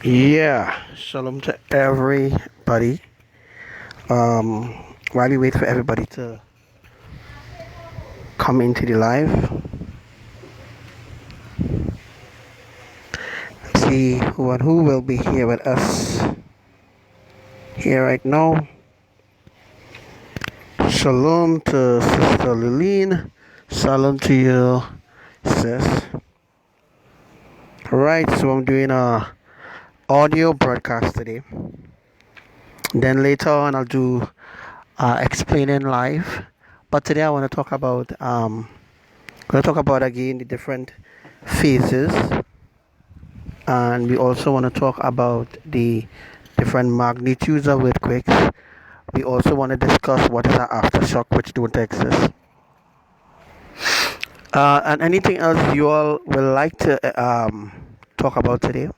Yeah, shalom to everybody. Um, while we wait for everybody to come into the live, see who and who will be here with us here right now. Shalom to Sister Liline. Shalom to you, sis. Right, so I'm doing a audio broadcast today. Then later on, I'll do explaining live. But today I want to talk about again the different phases, and we also want to talk about the different magnitudes of earthquakes. We also want to discuss what is an aftershock, which don't exist, and anything else you all will like to talk about today.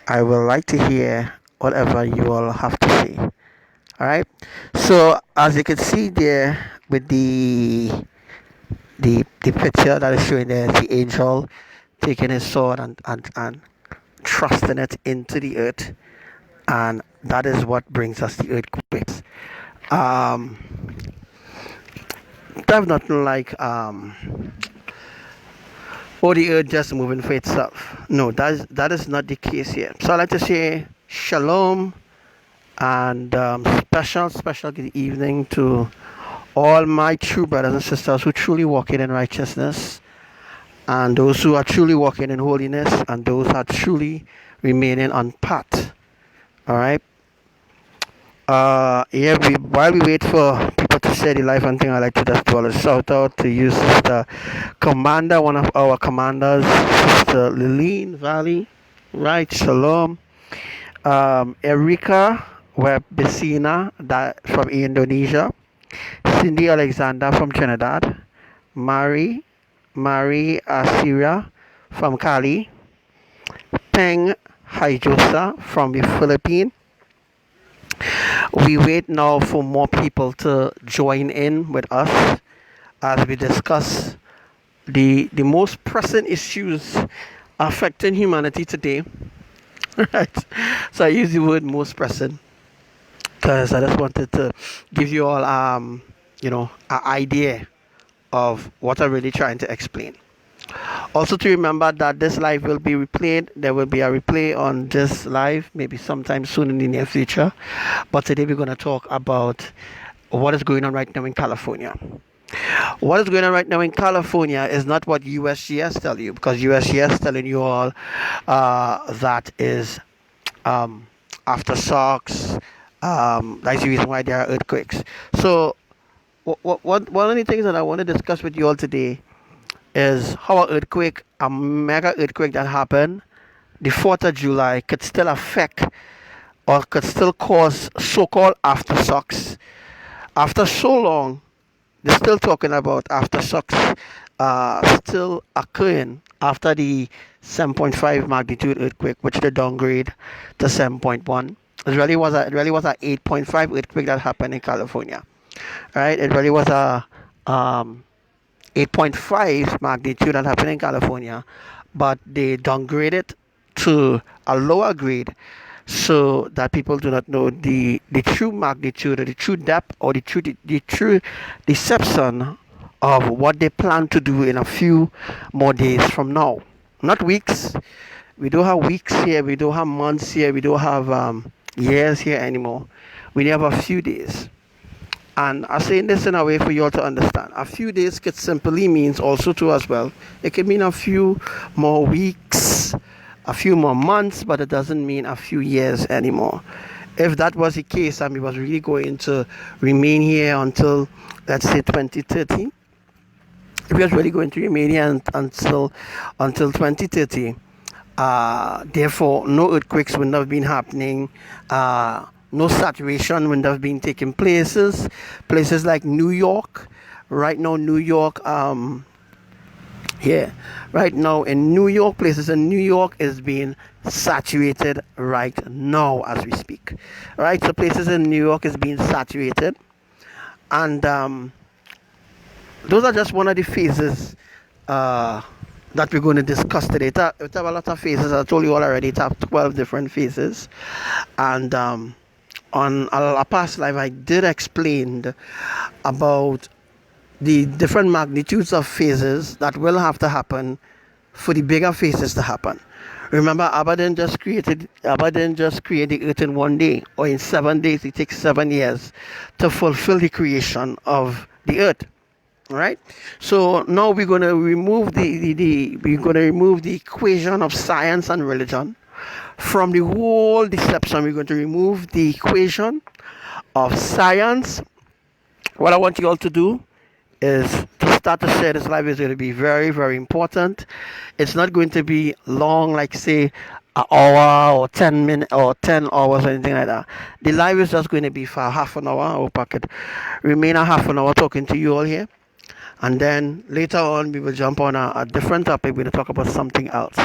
I would like to hear whatever you all have to say. All right. So as you can see there with the picture that is showing there, the angel taking his sword and thrusting it into the earth, and that is what brings us the earthquakes. Um, there's nothing like the earth just moving for itself. No, that is not the case here. So I like to say shalom and special good evening to all my true brothers and sisters who truly walking in righteousness, and those who are truly walking in holiness, and those who are truly remaining on path. All right. Yeah, while we wait for people to share the life and thing, I like to just do a shout out to you, Sister Commander, one of our commanders, Sister Liline Valley, right? Shalom. Erika Webisina, that from Indonesia, Cindy Alexander from Trinidad, Mary Assyria from Cali, Peng Haijosa from the Philippines. We wait now for more people to join in with us as we discuss the most pressing issues affecting humanity today. Right. So I use the word most pressing because I just wanted to give you all an idea of what I'm really trying to explain. Also to remember that this live will be replayed. There will be a replay on this live maybe sometime soon in the near future. But today we're going to talk about what is going on right now in California. What is going on right now in California is not what USGS tell you, because USGS telling you all that is aftershocks. That's the reason why there are earthquakes. So one of the things that I want to discuss with you all today is how a mega earthquake that happened the 4th of July could still affect or could still cause so-called aftershocks. After so long, they're still talking about aftershocks still occurring after the 7.5 magnitude earthquake, which they downgrade to 7.1. It really was a 8.5 earthquake that happened in California. Right? It really was a 8.5 magnitude that happened in California, but they downgraded to a lower grade so that people do not know the true magnitude or the true depth or the true deception of what they plan to do in a few more days from now. Not weeks. We don't have weeks here. We don't have months here. We don't have years here anymore. We have a few days. And I'm saying this in a way for you all to understand. A few days could simply means also too as well. It could mean a few more weeks, a few more months, but it doesn't mean a few years anymore. If that was the case and we was really going to remain here until, let's say, 2030, if we was really going to remain here until 2030, therefore no earthquakes would not have been happening. No saturation wouldn't have been taking places like New York. Right now, New York, right now in New York, places in New York is being saturated right now as we speak. Right, so places in New York is being saturated, and those are just one of the phases that we're going to discuss today. It have a lot of phases. I told you all already. It have 12 different phases. And on a past live, I did explain about the different magnitudes of phases that will have to happen for the bigger phases to happen. Remember, Abba didn't just create the earth in one day or in 7 days. It takes 7 years to fulfill the creation of the earth. All right. So now we're going to remove the equation of science and religion from the whole deception. We're going to remove the equation of science. What I want you all to do is to start to share this live is going to be very, very important. It's not going to be long, like say an hour or 10 minutes or 10 hours or anything like that. The live is just going to be for half an hour. I hope I could remain a half an hour talking to you all here. And then later on, we will jump on a different topic. We're going to talk about something else.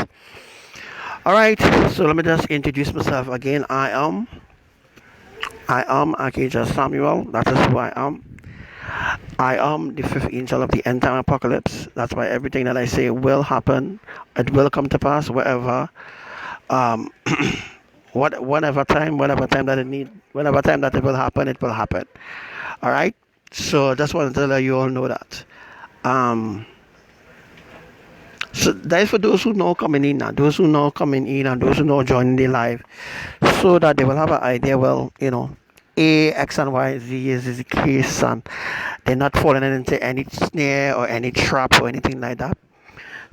All right. So let me just introduce myself again. I am Archangel Samuel. That is who I am. I am the fifth angel of the end time apocalypse. That's why everything that I say will happen. It will come to pass wherever, um, whatever time that it need, whenever time that it will happen, it will happen. All right. So just wanted to let you all know that. Um, so that is for those who know coming in and those who know coming in and those who know joining the live, so that they will have an idea. Well, A, X, and Y, Z is the case, and they're not falling into any snare or any trap or anything like that.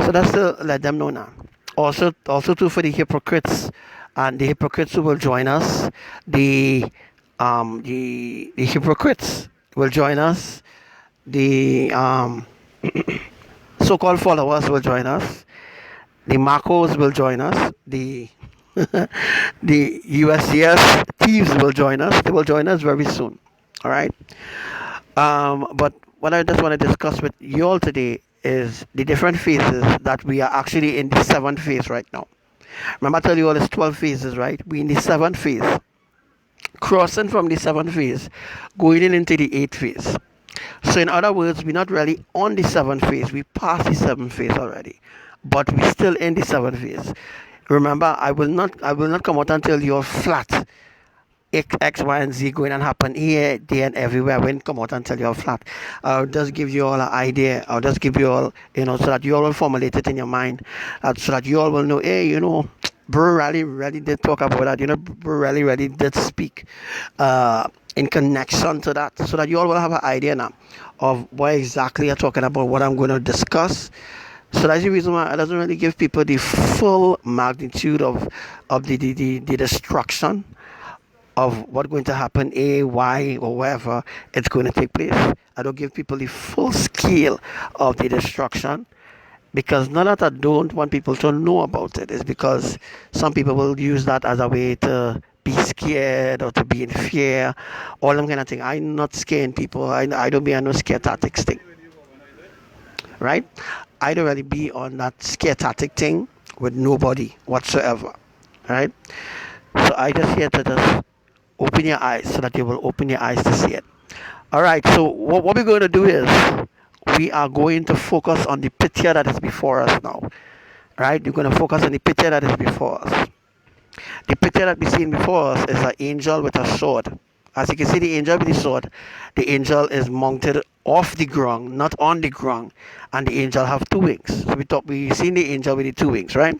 So that's to let them know now. Also too for the hypocrites and the hypocrites who will join us, the hypocrites will join us. The so-called followers will join us. The Marcos will join us. The the USCS thieves will join us. They will join us very soon. All right. But what I just want to discuss with you all today is the different phases that we are actually in the seventh phase right now. Remember, I tell you all it's 12 phases, right? We're in the seventh phase, crossing from the seventh phase, going into the eighth phase. So, in other words, we're not really on the seventh phase. We passed the seventh phase already, but we're still in the seventh phase. Remember, I will not come out and tell you all flat X, Y, and Z going and happen here, there, and everywhere. I won't come out and tell you all flat. I'll just give you all an idea. I'll just give you all, so that you all will formulate it in your mind, so that you all will know, hey, Bro really did talk about that. Bro really did speak in connection to that, so that you all will have an idea now of what exactly you're talking about, what I'm going to discuss. So that's the reason why I doesn't really give people the full magnitude of the destruction of what's going to happen, A, Y, or wherever it's going to take place. I don't give people the full scale of the destruction, because not that I don't want people to know about it. It's because some people will use that as a way to be scared or to be in fear, all them kind of thing. I'm not scaring people. I don't be on no scare tactics thing, right? I don't really be on that scare tactic thing with nobody whatsoever, right? So I just here to just open your eyes, so that you will open your eyes to see it. All right, so what we're going to do is we are going to focus on the picture that is before us now. Right? We're going to focus on the picture that is before us. The picture that we're seeing before us is an angel with a sword. As you can see, the angel with the sword, the angel is mounted off the ground, not on the ground, and the angel have two wings. So we seen the angel with the two wings, right?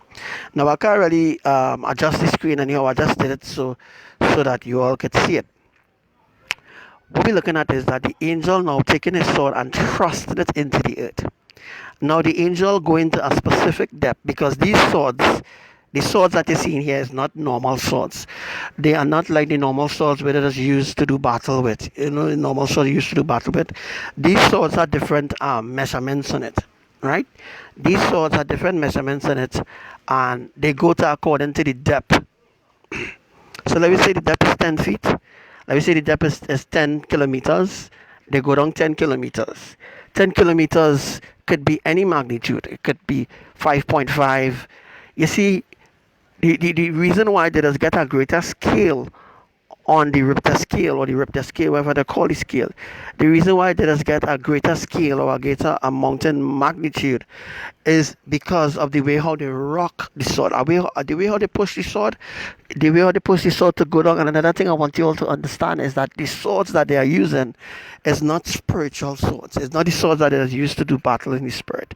Now I can't really adjust the screen anyhow. I just did it so that you all could see it. What we're looking at is that the angel now taking his sword and thrusting it into the earth. Now the angel going to a specific depth, because these swords, the swords that you're seeing here is not normal swords. They are not like the normal swords where it is used to do battle with. The normal swords used to do battle with. These swords are different measurements on it, right? These swords are different measurements on it, and they go to according to the depth. So let me say the depth is 10 feet. Let me say the depth is 10 kilometers. They go down 10 kilometers. 10 kilometers could be any magnitude. It could be 5.5. You see, the reason why they just get a greater scale on the Richter scale or the Richter scale, whatever they call the scale. The reason why they just get a greater scale or a greater mountain magnitude is because of the way how they rock the sword, the way how they push the sword, the way how they push the sword to go down. And another thing I want you all to understand is that the swords that they are using is not spiritual swords. It's not the swords that are used to do battle in the spirit.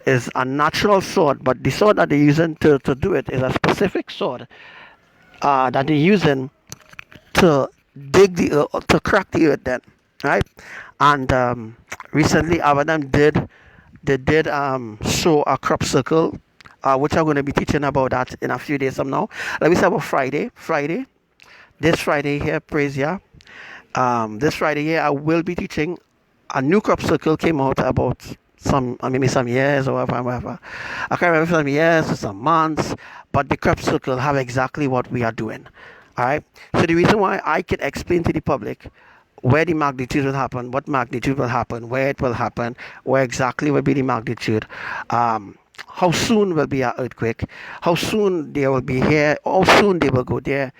It's a natural sword, but the sword that they're using to do it is a specific sword that they're using to dig the earth, to crack the earth then, right? And recently Abraham did show a crop circle, which I'm going to be teaching about that in a few days from now. Let me say about this Friday here, praise ya. This Friday here I will be teaching a new crop circle. Came out about maybe some years or whatever. I can't remember, some years or some months, but the crop circle have exactly what we are doing. All right. So the reason why I can explain to the public where the magnitude will happen, what magnitude will happen, where it will happen, where exactly will be the magnitude, how soon will be an earthquake, how soon they will be here, how soon they will go there.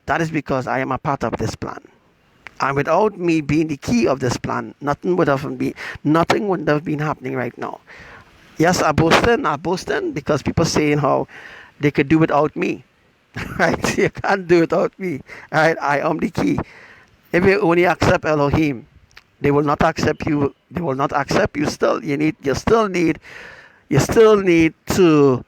That is because I am a part of this plan. And without me being the key of this plan, nothing would have been happening right now. Yes, I boasting because people saying how they could do without me. Right? You can't do without me. Right? I am the key. If you only accept Elohim, they will not accept you. They will not accept you. You still need to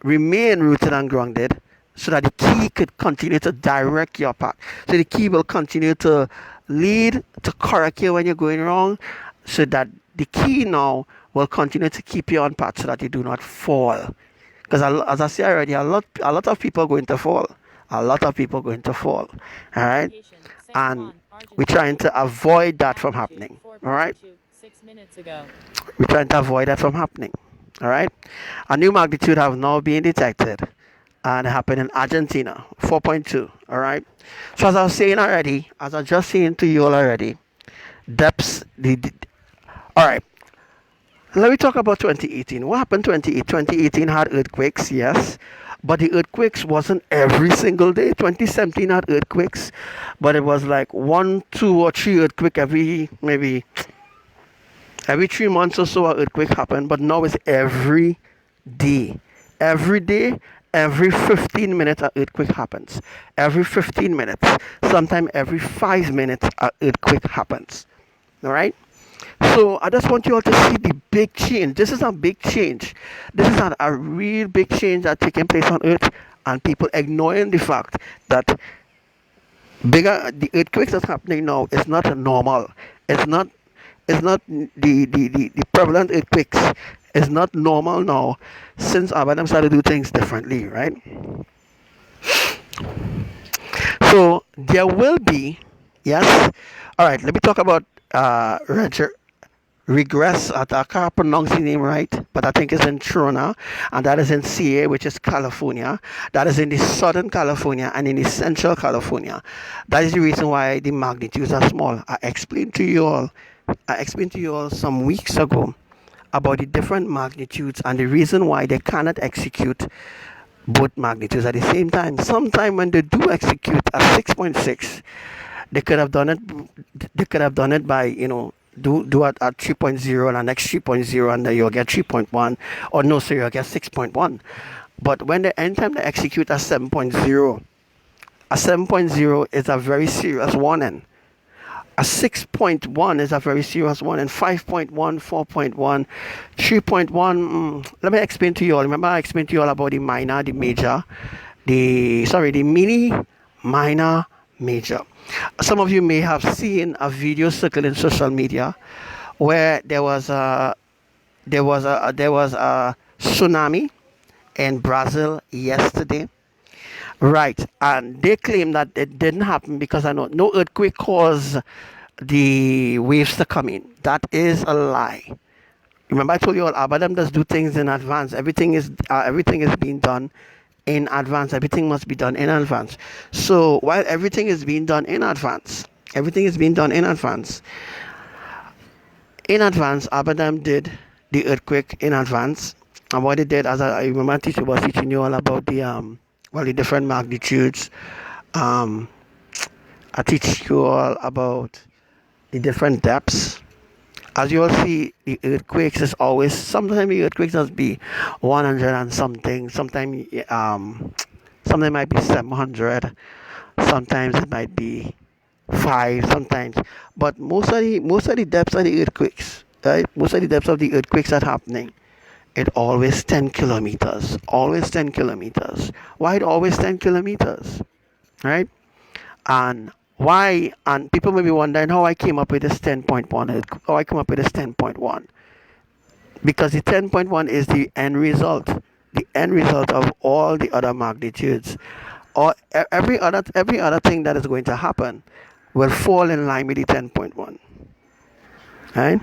remain rooted and grounded, so that the key could continue to direct your path. So the key will continue to lead, to correct you when you're going wrong, so that the key now will continue to keep you on path, so that you do not fall. Because as I said already, a lot of people are going to fall. A lot of people are going to fall. All right, and we're trying to avoid that from happening. All right, we're trying to avoid that from happening. All right, a new magnitude have now been detected, and it happened in Argentina, 4.2. All right. So as I was saying already, as I just saying to you all already, depths. All right. Let me talk about 2018. What happened 2018 had earthquakes, yes, but the earthquakes wasn't every single day. 2017 had earthquakes, but it was like 1, 2, or 3 earthquake maybe every 3 months or so. An earthquake happened, but now it's every day. Every day, every 15 minutes, an earthquake happens. Every 15 minutes, sometimes every 5 minutes, an earthquake happens. All right. So I just want you all to see the big change. This is a big change. This is a real big change that's taking place on Earth, and people ignoring the fact that the earthquakes that's happening now is not normal. It's not the prevalent earthquakes is not normal now, since Abraham started to do things differently, right? So there will be, yes. All right, let me talk about regress. I can't pronounce the name right, but I think it's in Trona, and that is in CA, which is California. That is in the Southern California and in the Central California. That is the reason why the magnitudes are small. I explained to you all some weeks ago about the different magnitudes and the reason why they cannot execute both magnitudes at the same time. Sometime when they do execute a 6.6, they could have done it by, do it at 3.0 and the next 3.0, and then you'll get 3.1, or no, so you'll get 6.1. But when anytime they execute a 7.0, a 7.0 is a very serious warning. A 6.1 is a very serious one, and 5.1, 4.1, 3.1. Let me explain to you all. Remember, I explained to you all about the minor, the major, the mini, minor, major. Some of you may have seen a video circling social media where there was a tsunami in Brazil yesterday. Right, and they claim that it didn't happen because no earthquake caused the waves to come in. That is a lie. Remember, I told you all, Abraham does do things in advance. Everything is being done in advance. Everything must be done in advance. So while everything is being done in advance, Abraham did the earthquake in advance. And what he did, as I remember, teacher was teaching you all about the different magnitudes, I teach you all about the different depths. As you all see, the earthquakes is always, sometimes the earthquakes must be 100 and something, sometimes it might be 700, sometimes it might be 5, sometimes, but most of the depths of the earthquakes, right? Most of the depths of the earthquakes that happening, it always 10 kilometers, always 10 kilometers. Why it always 10 kilometers, right? And why? And people may be wondering how I came up with this 10.1, how I come up with this 10.1, because the 10.1 is the end result of all the other magnitudes, or every other thing that is going to happen will fall in line with the 10.1. Right?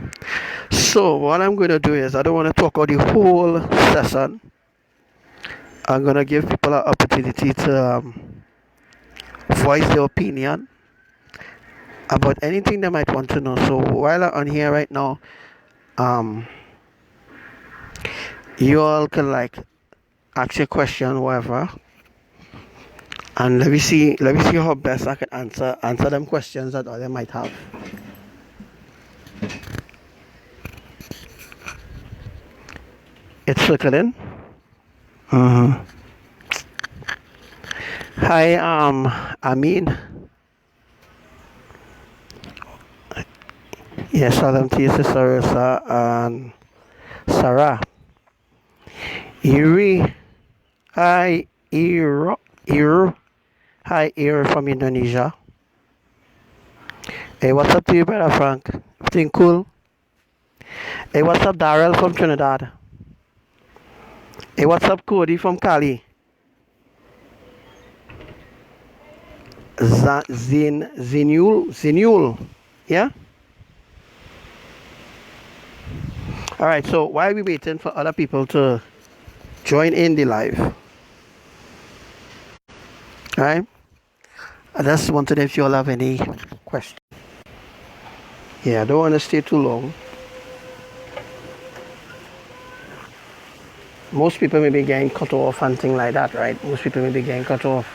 So what I'm going to do is, I don't want to talk about the whole session. I'm going to give people an opportunity to voice their opinion about anything they might want to know. So while I'm on here right now, um, you all can like ask your question, whatever, and let me see how best I can answer them questions that all they might have. It's circling. Uh-huh. Hi, Amin. Yes, salam to you, Sister Rosa and Sarah. Iri. Hi, Iro. Hi, Iro from Indonesia. Hey, what's up to you, brother Frank? Everything cool? Hey, what's up, Daryl from Trinidad? Hey, what's up, Cody from Cali? Zinul. Yeah? Alright, so while we waiting for other people to join in the live, alright? I just wanted to know if you all have any questions. Yeah, I don't want to stay too long. Most people may be getting cut off and things like that, right? Most people may be getting cut off.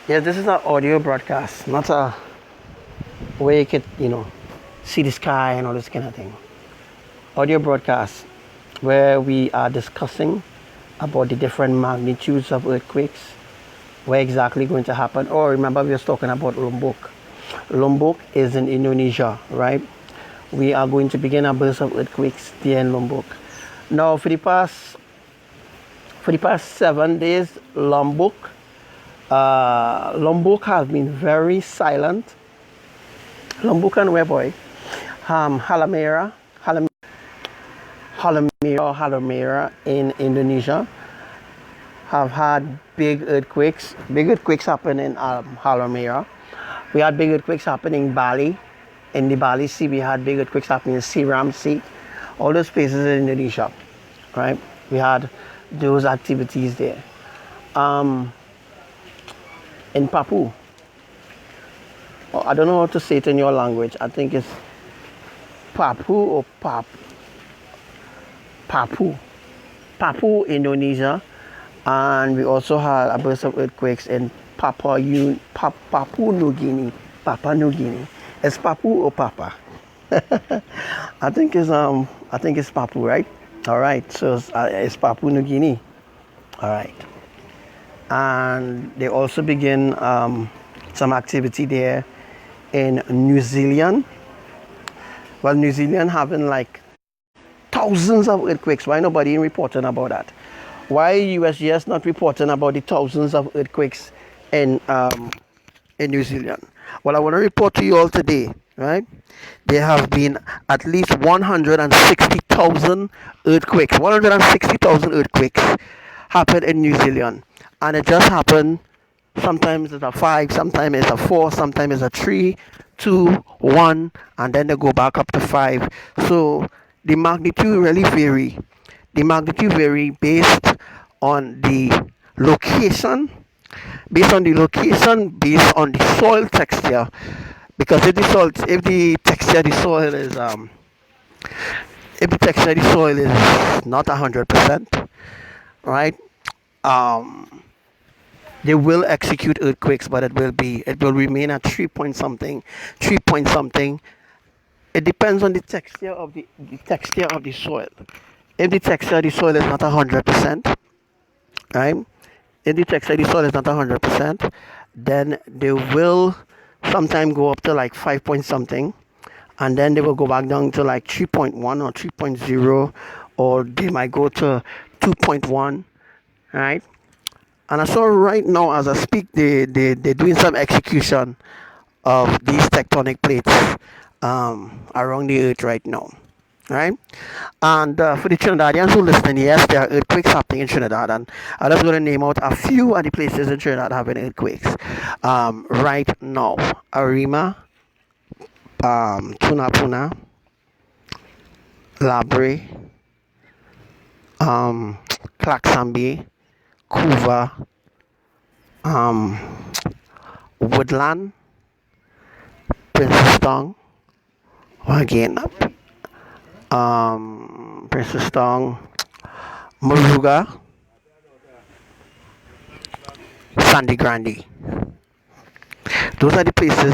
Yeah, this is an audio broadcast, not a where you could, see the sky and all this kind of thing. Audio broadcast where we are discussing about the different magnitudes of earthquakes, where exactly going to happen. Or remember, we were talking about Lombok. Lombok is in Indonesia, right? We are going to begin a burst of earthquakes there in Lombok. Now, for the past 7 days, Lombok has been very silent. Lombok and where, boy? Halmahera in Indonesia have had big earthquakes. Big earthquakes happen in Halmahera. We had big earthquakes happening in Bali. In the Bali Sea, we had big earthquakes happening in Seram Sea. All those places in Indonesia, right? We had those activities there. In Papua, I don't know how to say it in your language. I think it's Papua or Papua, Indonesia, and we also had a burst of earthquakes in Papua New Guinea. It's Papua or Papa? I think it's Papua, right? All right, so it's Papua New Guinea. All right, and they also begin some activity there in New Zealand. Well, New Zealand having like thousands of earthquakes. Why nobody reporting about that? Why USGS not reporting about the thousands of earthquakes in New Zealand? Well, I want to report to you all today, right? There have been at least 160,000 earthquakes. 160,000 earthquakes happened in New Zealand, and it just happened. Sometimes it's a 5, sometimes it's a 4, sometimes it's a 3, 2, 1, and then they go back up to 5. So the magnitude really vary. The magnitude vary based on the location, based on the soil texture. Because if the texture of the soil is if the texture of the soil is not 100%, right? um, they will execute earthquakes, but it will remain at 3 point something, 3 point something. It depends on the texture of the soil. If the texture of the soil is not 100%, right? If the texture of the soil is not 100%, then they will sometime go up to like 5 point something, and then they will go back down to like 3.1 or 3.0, or they might go to 2.1, right? And I saw right now as I speak, they're doing some execution of these tectonic plates around the earth right now, right? And for the Trinidadians who listen, yes, there are earthquakes happening in Trinidad, and I'm just going to name out a few of the places in Trinidad having earthquakes right now: Arima, Tunapuna, Labre, um, Claxambi, Kuva, um, Woodland, Princess Tong, again, Princess Tong, Moruga, Sandy Grande. Those are the places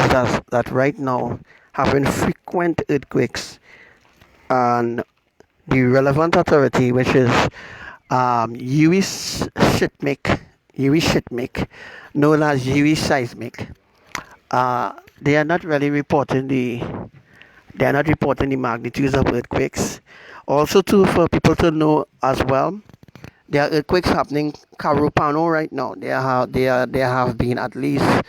that right now having frequent earthquakes, and the relevant authority, which is UV Shitmic, known as UV Seismic, they are not really reporting the magnitudes of earthquakes. Also, too, for people to know as well, there are earthquakes happening Carupano right now. There have been at least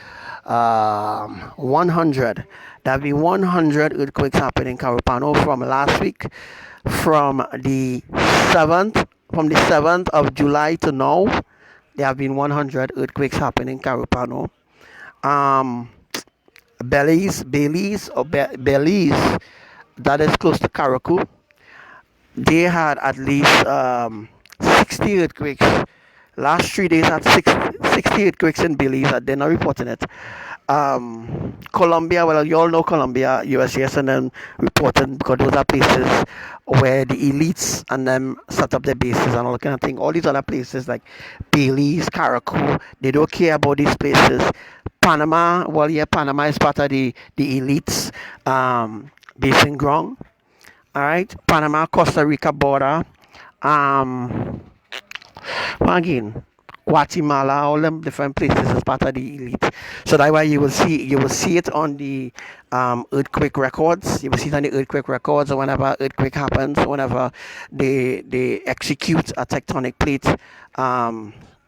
100. There have been 100 earthquakes happening in Carupano from last week, from the 7th of July to now. There have been 100 earthquakes happening in Carupano. Belize, that is close to Karaku. They had at least 60 earthquakes. Last 3 days had 60 earthquakes in Belize. They're not reporting it. Colombia, well, you all know Colombia, USGS, and then reporting, because those are places where the elites and them set up their bases and all that kind of thing. All these other places like Belize, Caracol, they don't care about these places. Panama, well, yeah, Panama is part of the elites basing ground. All right, Panama, Costa Rica border. Well, again, Guatemala, all them different places as part of the elite. So that's why you will see it on the earthquake records. You will see it on the earthquake records, or whenever earthquake happens, whenever they execute a tectonic plate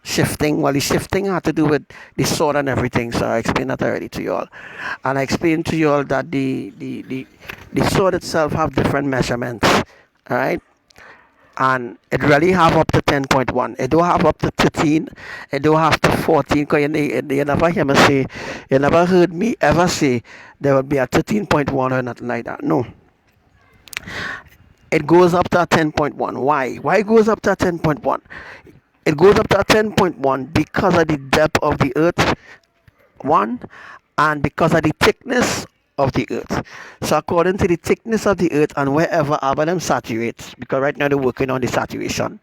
shifting. Well, the shifting had to do with the sword and everything. So I explained that already to you all, and I explained to you all that the sword itself have different measurements. All right. And it really have up to 10.1. It don't have up to 13. It don't have to 14. Cause you never hear me say, you never heard me ever say there will be a 13.1 or nothing like that. No. It goes up to a 10.1. Why? Why it goes up to a 10.1? It goes up to a 10.1 because of the depth of the earth, one, and because of the thickness of the earth. So according to the thickness of the earth and wherever them saturates, because right now they're working on the saturation,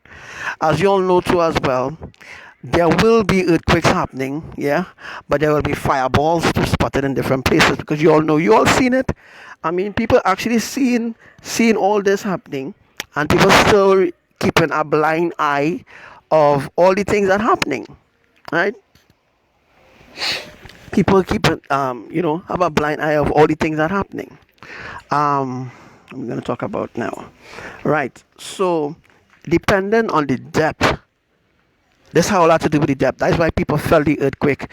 as you all know too as well, there will be earthquakes happening, yeah, but there will be fireballs to spotted in different places, because you all know, you all seen it. I mean, people actually seeing all this happening, and people still keeping a blind eye of all the things that are happening, right? People keep it, have a blind eye of all the things that are happening. I'm going to talk about now. Right. So, depending on the depth, this has a lot to do with the depth. That's why people felt the earthquake.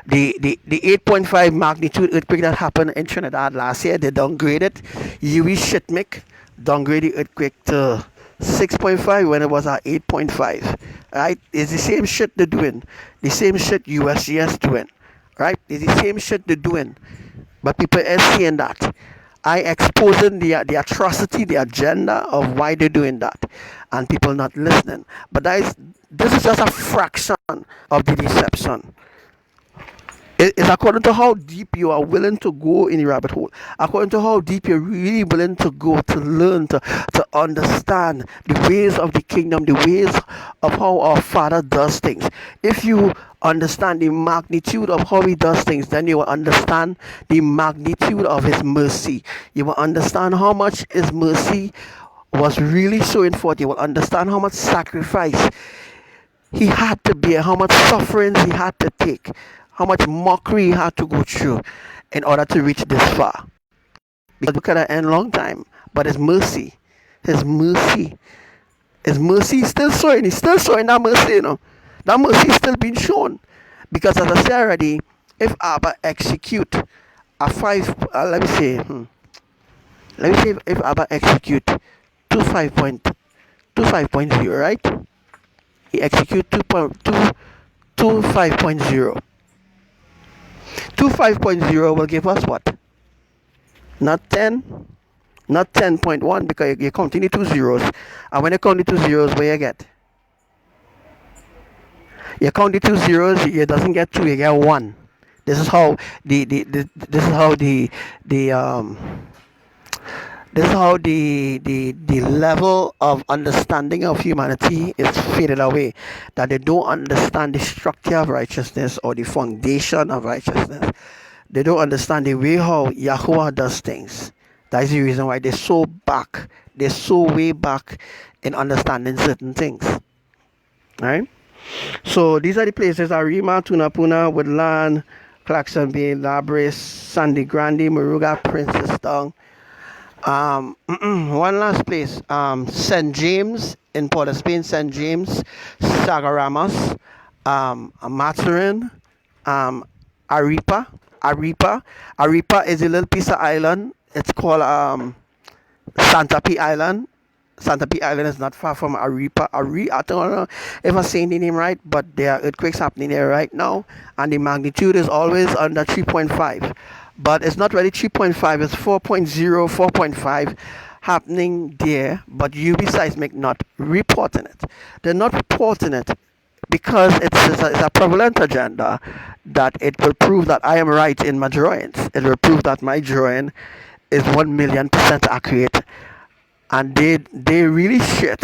The 8.5 magnitude earthquake that happened in Trinidad last year, they downgraded. UV Shitmic downgraded the earthquake to 6.5 when it was at 8.5. Right? It's the same shit they're doing. The same shit USGS doing. Right? It's the same shit they're doing. But people are seeing that. I exposing the atrocity, the agenda of why they're doing that, and people not listening. But this is just a fraction of the deception. It's according to how deep you are willing to go in the rabbit hole, according to how deep you're really willing to go to learn, to understand the ways of the kingdom, the ways of how our Father does things. If you understand the magnitude of how He does things, then you will understand the magnitude of His mercy. You will understand how much His mercy was really showing forth. You will understand how much sacrifice He had to bear, how much suffering He had to take, how much mockery He had to go through in order to reach this far. Because we could have ended a long time, but His mercy, His mercy, His mercy is still showing. He's still showing that mercy, you know. That mercy is still being shown. Because as I said already, if Abba execute a let me say if Abba execute 5.0, right? He execute 5.0. 5.0 will give us what? Not 10, not 10.1, because you're counting the 2 zeros. And when you count the 2 zeros, what you get? You count the 2 zeros, it doesn't get 2, you get 1. This is how the level of understanding of humanity is faded away. That they don't understand the structure of righteousness or the foundation of righteousness. They don't understand the way how Yahuwah does things. That is the reason why they're so way back in understanding certain things. Alright? So these are the places: Arima, Tunapuna, Woodland, Claxon Bay, Labris, Sandy Grande, Moruga, Princestown. One last place, St. James in Port of Spain, St. James, Sagaramas, Maturin, Aripa. Aripa is a little piece of island. It's called Santa P Island. Santa P Island is not far from Aripa. I don't know if I'm saying the name right, but there are earthquakes happening there right now, and the magnitude is always under 3.5. But it's not really 3.5, it's 4.0, 4.5 happening there, but UV Seismic not reporting it. They're not reporting it because it's a prevalent agenda that it will prove that I am right in my drawings. It will prove that my drawing is 1,000,000% accurate, and they really shit.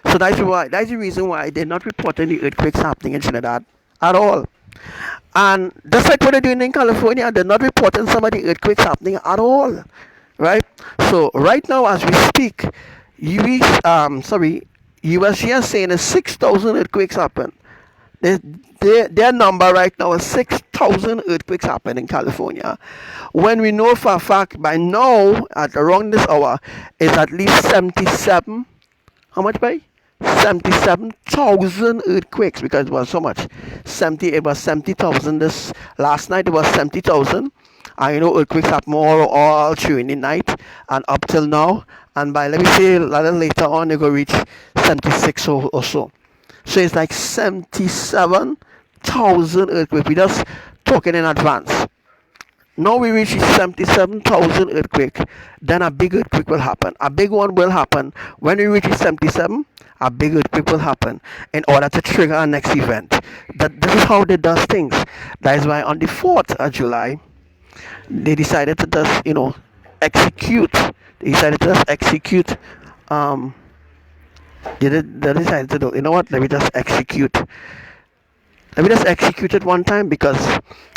So that's the reason why they're not reporting the earthquakes happening in Trinidad at all. And just like what they're doing in California, they're not reporting some of the earthquakes happening at all, right? So right now as we speak, USG is saying 6,000 earthquakes happen. Their number right now is 6,000 earthquakes happen in California, when we know for a fact by now at around this hour is at least 77. How much by? 77,000 earthquakes, because it was so much. It was 70,000 this last night. It was 70,000. And you know earthquakes happen all during the night and up till now. And by, let me say, a little later on, they go reach 76 or so. So it's like 77,000 earthquakes. We just talking in advance. Now we reach 77,000 earthquake, then a big earthquake will happen. A big one will happen. When we reach 77, a big earthquake will happen in order to trigger our next event. This is how they do things. That is why on the 4th of July, they decided to just, execute. They decided to just execute. They decided to do, you know what, let me just execute. Let me just execute it one time, because,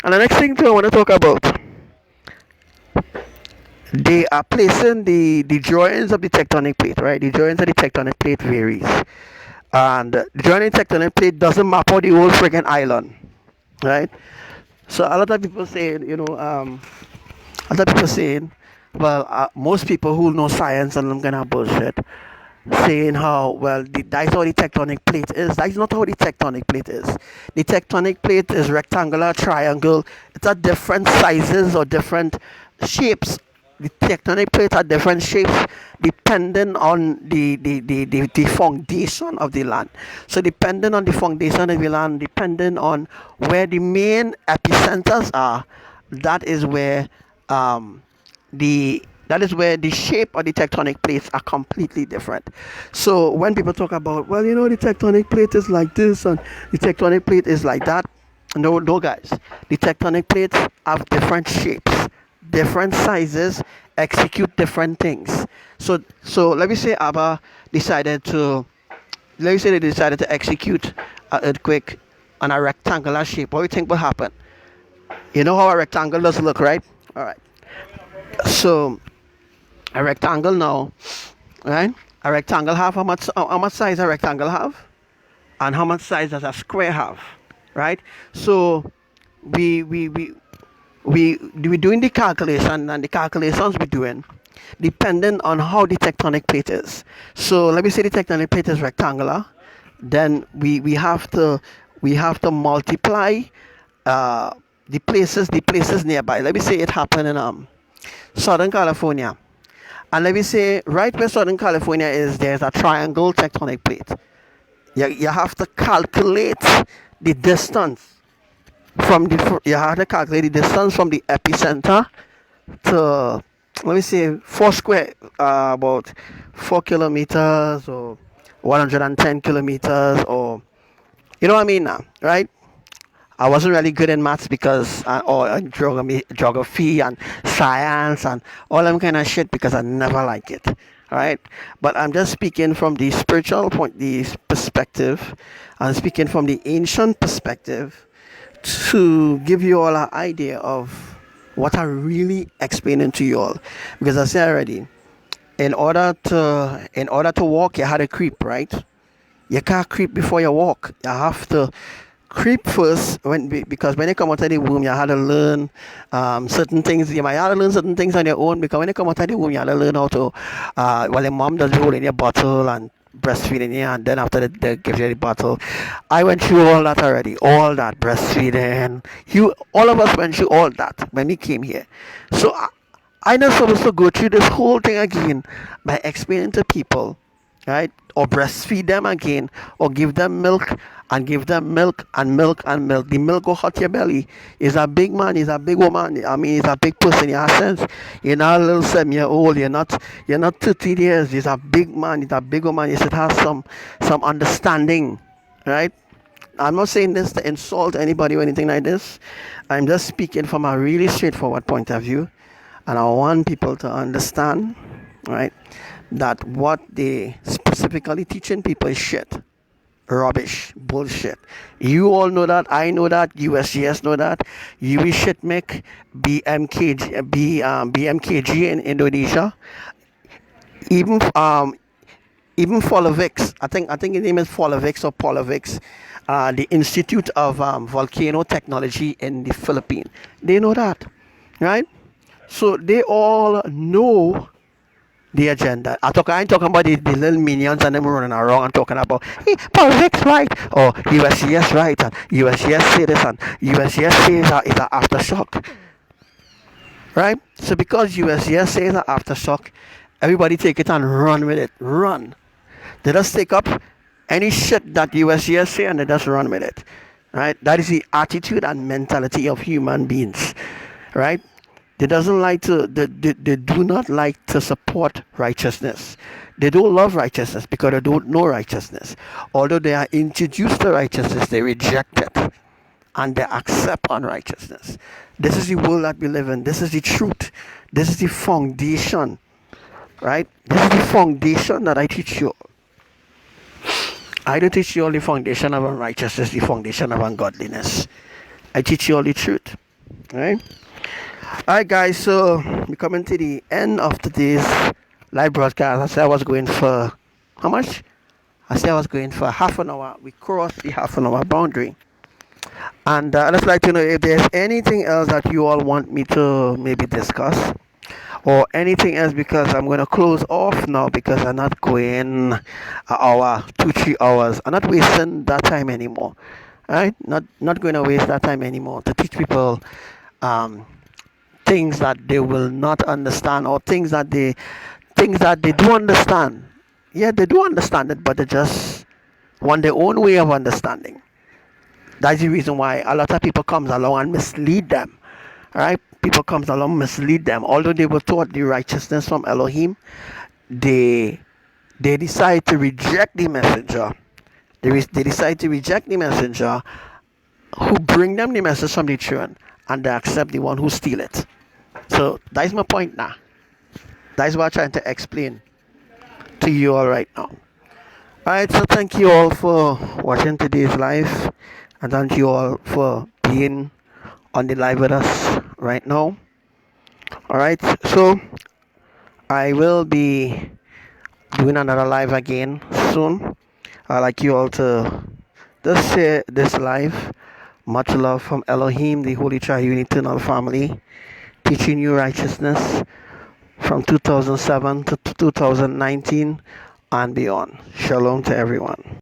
and the next thing too I want to talk about, they are placing the drawings of the tectonic plate, right? The drawings of the tectonic plate varies. And the drawing of the tectonic plate doesn't map out the whole friggin' island, right? So a lot of people saying, most people who know science and them kind of bullshit, saying how, well, that's how the tectonic plate is. That's not how the tectonic plate is. The tectonic plate is rectangular, triangle. It's at different sizes or different shapes. The tectonic plates are different shapes depending on the foundation of the land. So depending on the foundation of the land, depending on where the main epicenters are, that is where the shape of the tectonic plates are completely different. So when people talk about, well, the tectonic plate is like this and the tectonic plate is like that, No, no, guys. The tectonic plates have different shapes, different sizes, execute different things. So let me say Abba decided to, let me say they decided to execute an earthquake on a rectangular shape. What do you think will happen? You know how a rectangle does look, right? All right. So a rectangle now, right? A rectangle have how much size a rectangle have, and how much size does a square have, right? So we we we we doing the calculation, and the calculations we're doing depending on how the tectonic plate is. So let me say the tectonic plate is rectangular, then we have to multiply uh, the places nearby. Let me say it happened in Southern California, and let me say right where Southern California is, there's a triangle tectonic plate. You have to calculate the distance you have to calculate the distance from the epicenter to, let me say, about 4 kilometers, or 110 kilometers, or you know what I mean now, right? I wasn't really good in maths because or geography and science and all them kind of shit, because I never like it. All right, but I'm just speaking from the spiritual point, the perspective. I'm speaking from the ancient perspective to give you all an idea of what I really explaining to you all. Because I said already, in order to walk, you had to creep, right? You can't creep before you walk. You have to creep first, because when you come out of the womb, you had to learn certain things. You might have to learn certain things on your own, because when you come out of the womb, you had to learn how to, well, your mom does hold in your bottle and breastfeeding you, and then after that they give you the bottle. I went through all that already, all that breastfeeding. All of us went through all that when we came here. So I not supposed to go through this whole thing again by explaining to people, right? Or breastfeed them again, or give them milk and give them milk and milk and milk. The milk go hurt your belly. He's a big man, he's a big woman. I mean, he's a big person. In a sense, you're not a little 7 year old. You're not 30 years. He's a big man. He's a big woman. You should have some understanding, right? I'm not saying this to insult anybody or anything like this. I'm just speaking from a really straightforward point of view, and I want people to understand, right, that what they specifically teaching people is shit, rubbish, bullshit. You all know that. I know that. USGS know that. You shit make BMKG in Indonesia. Even Folovix. I think his name is Folovix or Polovix. The Institute of Volcano Technology in the Philippines. They know that, right? So they all know the agenda. I ain't talking about the little minions and them running around and talking about, hey, politics right, or USCS right, and USCS say this, and USCS says it's an aftershock, right? So because USCS says an aftershock, everybody take it and run with it. Run. They just take up any shit that USCS say and they just run with it, right? That is the attitude and mentality of human beings, right? They do not like to support righteousness. They don't love righteousness because they don't know righteousness. Although they are introduced to righteousness, they reject it and they accept unrighteousness. This is the world that we live in. This is the truth. This is the foundation, right? This is the foundation that I teach you. I don't teach you all the foundation of unrighteousness, the foundation of ungodliness. I teach you all the truth, right? Alright guys, so we're coming to the end of today's live broadcast. I said I was going for how much? I said I was going for half an hour. We crossed the half an hour boundary. And I'd just like to know if there's anything else that you all want me to maybe discuss, or anything else, because I'm going to close off now, because I'm not going an hour, 2-3 hours. I'm not wasting that time anymore. Alright? Not going to waste that time anymore to teach people things that they will not understand, or things that they do understand. Yeah, they do understand it, but they just want their own way of understanding. That's the reason why a lot of people comes along and mislead them. Right? People comes along, mislead them. Although they were taught the righteousness from Elohim, they decide to reject the messenger. They decide to reject the messenger who bring them the message from the throne, and they accept the one who steal it. So that's my point now. That's what I'm trying to explain to you all right now. Alright, so thank you all for watching today's live, and thank you all for being on the live with us right now. Alright, so I will be doing another live again soon. I'd like you all to just share this live. Much love from Elohim, the Holy Triune Eternal Family, teaching you righteousness from 2007 to 2019 and beyond. Shalom to everyone.